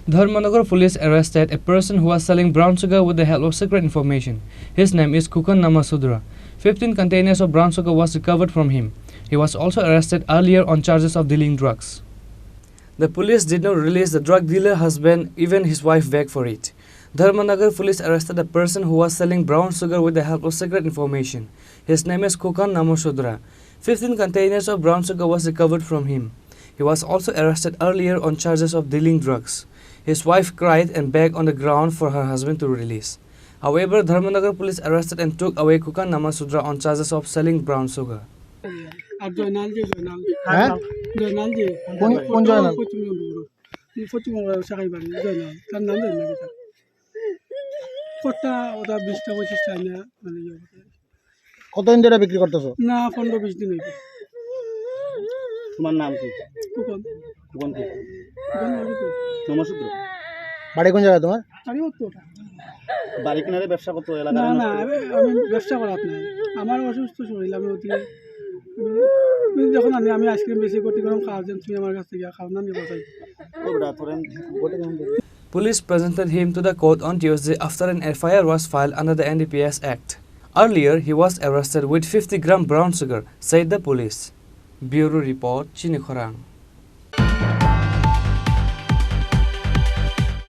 Dharmanagar police arrested a person who was selling brown sugar with the help of secret information. His name is Khorang Namasudra. 15 containers of brown sugar was recovered from him. He was also arrested earlier on charges of dealing drugs. The police did not release the drug dealer husband, even his wife begged for it. Dharmanagar police arrested a person who was selling brown sugar with the help of secret information. His name is Khorang Namasudra. 15 containers of brown sugar was recovered from him. He was also arrested earlier on charges of dealing drugs. His wife cried and begged on the ground for her husband to release. However, Dharmanagar police arrested and took away Khorang Namasudra on charges of selling brown sugar. কতদিন ধরে বিক্রি করতেছো? না 15-20 দিন হইবে। তোমার নাম কি? কুকন। কোন কি? নমস্কার। বাড়ি কোন জায়গায় তোমার? বাড়ি উত্তরটা। বাড়ি কিনারে ব্যবসা করতে এলাকা? না না আমি ব্যবসা করাত নাই। আমার অসুস্থ শরীর, আমি ওদিকে যখন আমি আইসক্রিম বেশি করতে গেলাম, খাওয়ার জন্য তুমি আমার কাছ থেকে খাও না, আমি বসাই। Police presented him to the court on Tuesday after an FIR was filed under the NDPS Act. Earlier, he was arrested with 50 gram brown sugar, said the police. Bureau Report, Chini Khorang.